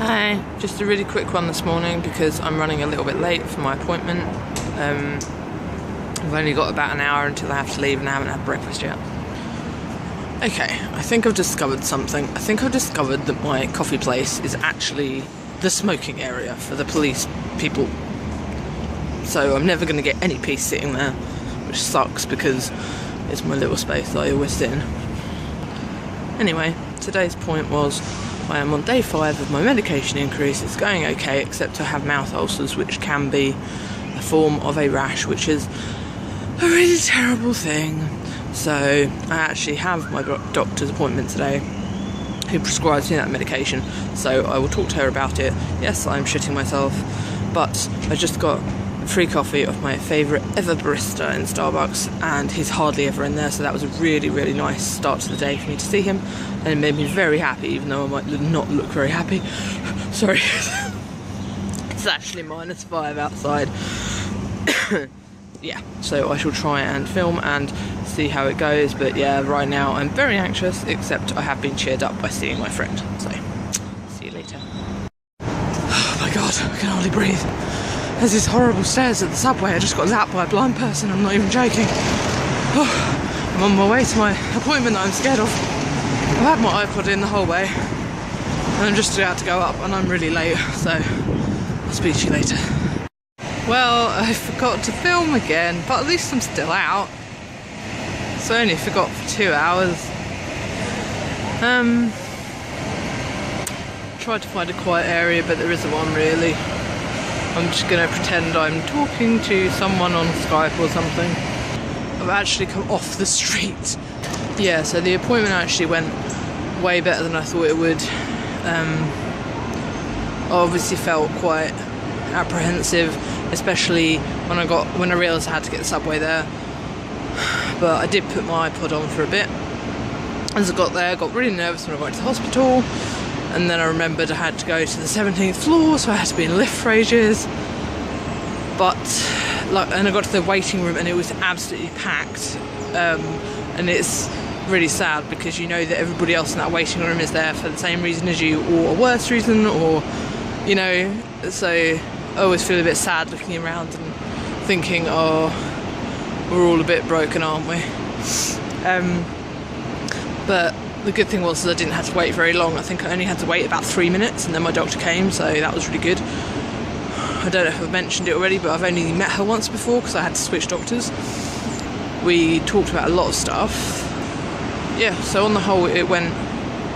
Hi, just a really quick one this morning because I'm running a little bit late for my appointment. I've only got about an hour until I have to leave and I haven't had breakfast yet. Okay, I think I've discovered something. I think I've discovered that my coffee place is actually the smoking area for the police people. So I'm never going to get any peace sitting there, which sucks because it's my little space that I always sit in. Anyway, today's point was I am on day 5 of my medication increase. It's going okay, except I have mouth ulcers, which can be a form of a rash, which is a really terrible thing. So I actually have my doctor's appointment today, who prescribes me that medication, so I will talk to her about it. Yes, I'm shitting myself, but I just got free coffee of my favourite ever barista in Starbucks, and he's hardly ever in there, so that was a really, really nice start to the day for me to see him, and it made me very happy, even though I might not look very happy. Sorry. It's actually -5 outside. Yeah, so I shall try and film and see how it goes, but yeah, right now I'm very anxious, except I have been cheered up by seeing my friend, so see you later. Oh my god, I can hardly breathe. There's these horrible stairs at the subway. I just got zapped by a blind person, I'm not even joking. Oh, I'm on my way to my appointment that I'm scared of. I've had my iPod in the whole way, and I'm just about to go up, and I'm really late, so I'll speak to you later. Well, I forgot to film again, but at least I'm still out. So I only forgot for 2 hours. Tried to find a quiet area, but there isn't one really. I'm just going to pretend I'm talking to someone on Skype or something. I've actually come off the street. Yeah, so the appointment actually went way better than I thought it would. I obviously felt quite apprehensive, especially when I realised I had to get the subway there. But I did put my iPod on for a bit. As I got there, I got really nervous when I went to the hospital. And then I remembered I had to go to the 17th floor, so I had to be in a lift for ages. And I got to the waiting room and it was absolutely packed. And it's really sad because you know that everybody else in that waiting room is there for the same reason as you, or a worse reason, or, you know, so I always feel a bit sad looking around and thinking, oh, we're all a bit broken, aren't we? But the good thing was that I didn't have to wait very long. I think I only had to wait about 3 minutes and then my doctor came, so that was really good. I don't know if I've mentioned it already, but I've only met her once before because I had to switch doctors. We talked about a lot of stuff. Yeah, so on the whole it went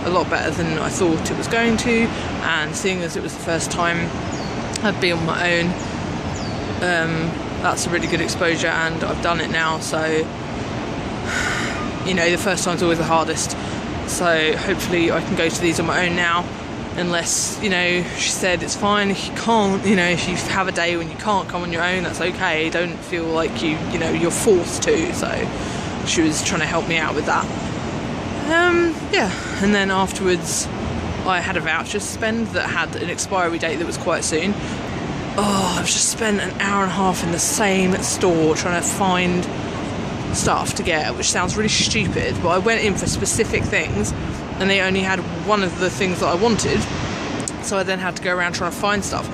a lot better than I thought it was going to, and seeing as it was the first time I'd be on my own, that's a really good exposure, and I've done it now, so you know, the first time's always the hardest. So hopefully I can go to these on my own now, unless, you know, she said it's fine if you can't, you know, if you have a day when you can't come on your own, that's okay. Don't feel like you know, you're forced to. So she was trying to help me out with that. Yeah, and then afterwards I had a voucher to spend that had an expiry date that was quite soon. Oh, I've just spent an hour and a half in the same store trying to find stuff to get, which sounds really stupid, but I went in for specific things and they only had one of the things that I wanted, so I then had to go around trying to find stuff.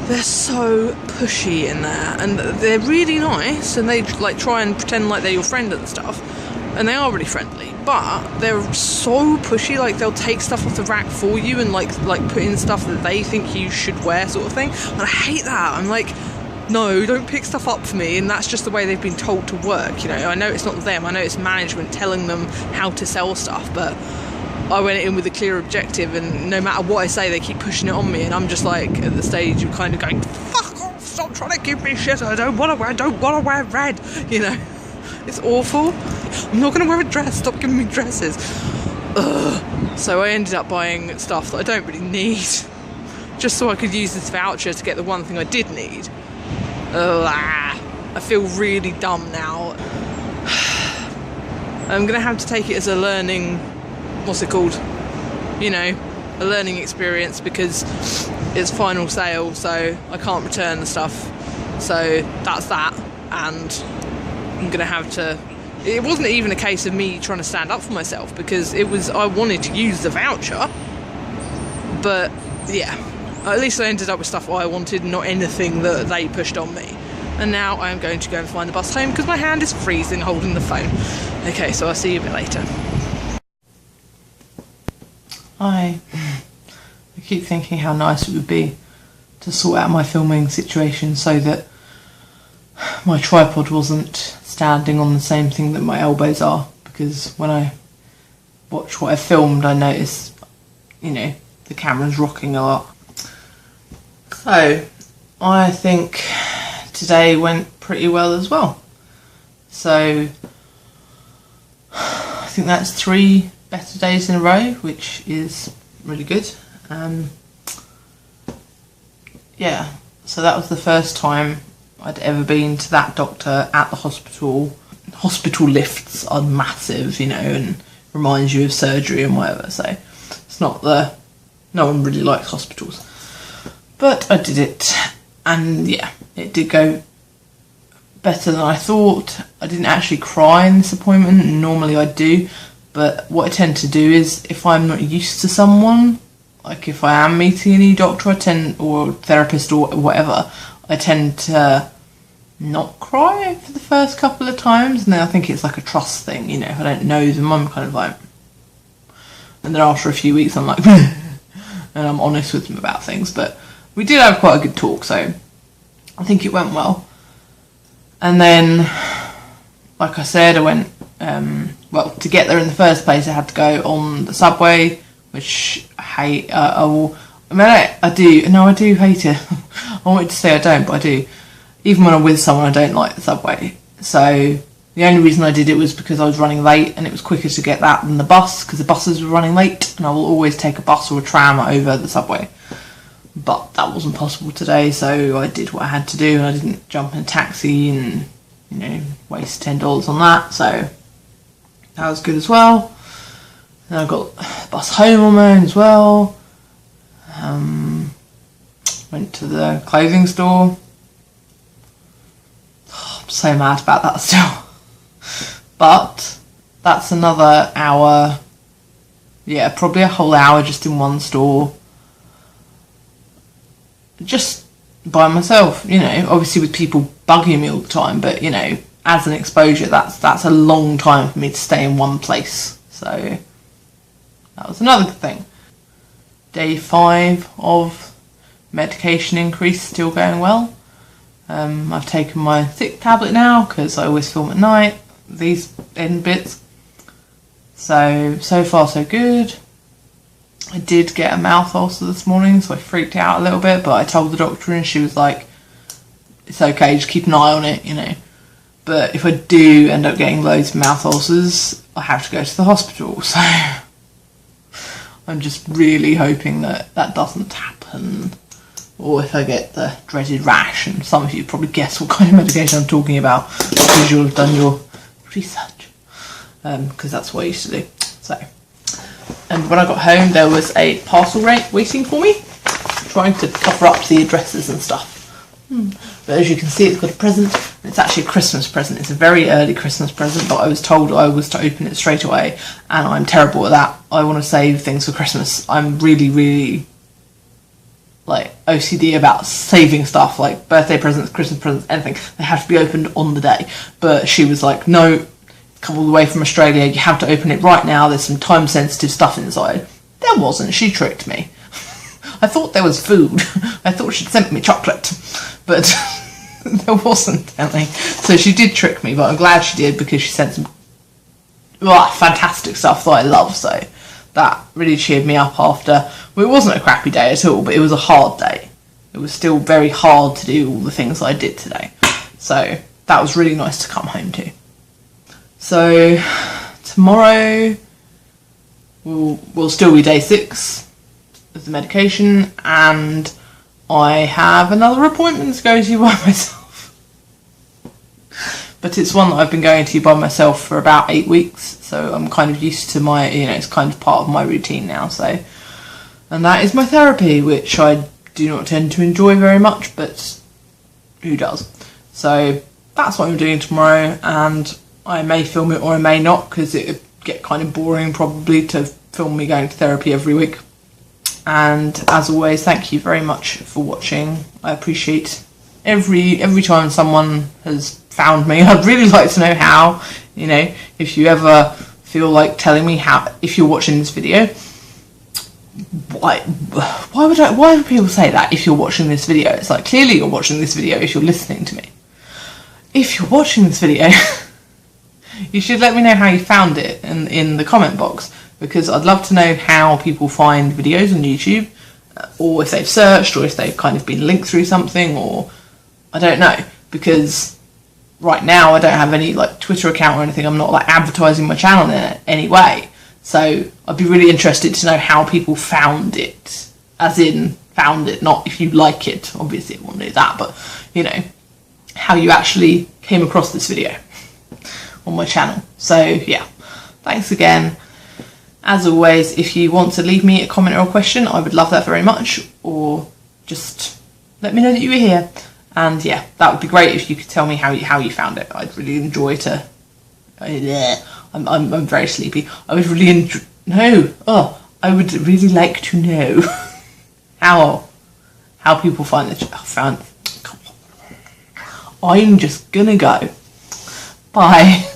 They're so pushy in there, and they're really nice, and they like try and pretend like they're your friend and stuff, and they are really friendly, but they're so pushy. Like, they'll take stuff off the rack for you and like put in stuff that they think you should wear, sort of thing, and I hate that. I'm like, no, don't pick stuff up for me, and that's just the way they've been told to work, you know. I know it's not them, I know it's management telling them how to sell stuff, but I went in with a clear objective, and no matter what I say, they keep pushing it on me, and I'm just like, at the stage of kind of going, fuck off, stop trying to give me shit, I don't want to wear red, you know. It's awful. I'm not going to wear a dress, stop giving me dresses. Ugh. So I ended up buying stuff that I don't really need, just so I could use this voucher to get the one thing I did need. I feel really dumb now. I'm gonna have to take it as a learning, what's it called? You know, a learning experience, because it's final sale, so I can't return the stuff. So that's that, and I'm gonna have to. It wasn't even a case of me trying to stand up for myself, because I wanted to use the voucher, but yeah, at least I ended up with stuff I wanted, not anything that they pushed on me. And now I'm going to go and find the bus home because my hand is freezing holding the phone. Okay, so I'll see you a bit later. I keep thinking how nice it would be to sort out my filming situation so that my tripod wasn't standing on the same thing that my elbows are, because when I watch what I filmed I notice, you know, the camera's rocking a lot. So I think today went pretty well as well. So I think that's 3 better days in a row, which is really good. Yeah, so that was the first time I'd ever been to that doctor at the hospital. Hospital lifts are massive, you know, and reminds you of surgery and whatever, so it's not no one really likes hospitals. But I did it, and yeah, it did go better than I thought. I didn't actually cry in this appointment, and normally I do, but what I tend to do is, if I'm not used to someone, like if I am meeting a new doctor, or therapist or whatever, I tend to not cry for the first couple of times, and then I think it's like a trust thing, you know, if I don't know them, I'm kind of like, and then after a few weeks I'm like, and I'm honest with them about things. But we did have quite a good talk, so I think it went well. And then, like I said, I went, well, to get there in the first place I had to go on the subway, which I hate. I do hate it. I wanted to say I don't, but I do. Even when I'm with someone, I don't like the subway. So the only reason I did it was because I was running late, and it was quicker to get that than the bus, because the buses were running late, and I will always take a bus or a tram over the subway. But that wasn't possible today, so I did what I had to do, and I didn't jump in a taxi and, you know, waste $10 on that, so that was good as well. Then I got the bus home on my own as well. Went to the clothing store. Oh, I'm so mad about that still. But that's another hour. Yeah, probably a whole hour just in one store. Just by myself, you know, obviously with people bugging me all the time, but, you know, as an exposure, that's a long time for me to stay in one place. So that was another good thing. Day 5 of medication increase, still going well. I've taken my thick tablet now because I always film at night, these end bits. So far so good. I did get a mouth ulcer this morning, so I freaked out a little bit, but I told the doctor and she was like, it's okay, just keep an eye on it, you know. But if I do end up getting loads of mouth ulcers, I have to go to the hospital, so I'm just really hoping that that doesn't happen. Or if I get the dreaded rash, and some of you probably guess what kind of medication I'm talking about because you'll have done your research, because that's what I used to do. So, and when I got home there was a parcel waiting for me, trying to cover up the addresses and stuff. But as you can see, it's got a present. It's actually a Christmas present. It's a very early Christmas present, but I was told I was to open it straight away, and I'm terrible at that. I want to save things for Christmas. I'm really, really like OCD about saving stuff, like birthday presents, Christmas presents, anything. They have to be opened on the day. But she was like, no, come all the way from Australia, you have to open it right now. There's some time sensitive stuff inside. There wasn't. She tricked me. I thought there was food. I thought she'd sent me chocolate, but there wasn't anything. So she did trick me, but I'm glad she did, because she sent some fantastic stuff that I love. So that really cheered me up after. Well, it wasn't a crappy day at all, but it was a hard day. It was still very hard to do all the things I did today. So that was really nice to come home to. So tomorrow will still be day 6 of the medication, and I have another appointment to go to by myself. But it's one that I've been going to by myself for about 8 weeks, so I'm kind of used to my, you know, it's kind of part of my routine now. So, and that is my therapy, which I do not tend to enjoy very much, but who does? So that's what I'm doing tomorrow, and I may film it or I may not, because it would get kind of boring probably to film me going to therapy every week. And as always, thank you very much for watching. I appreciate every time someone has found me. I'd really like to know how. You know, if you ever feel like telling me how, if you're watching this video, why would people say that if you're watching this video? It's like, clearly you're watching this video if you're listening to me. If you're watching this video, you should let me know how you found it in the comment box, because I'd love to know how people find videos on YouTube, or if they've searched, or if they've kind of been linked through something, or I don't know, because right now I don't have any like Twitter account or anything. I'm not like advertising my channel in any way. So I'd be really interested to know how people found it, as in found it, not if you like it, obviously it won't do that, but you know, how you actually came across this video on my channel. So yeah, thanks again. As always, if you want to leave me a comment or a question, I would love that very much, or just let me know that you were here. And yeah, that would be great if you could tell me how you found it. I'd really enjoy to. I'm very sleepy. I would really I would really like to know how people find the I'm just gonna go. Bye.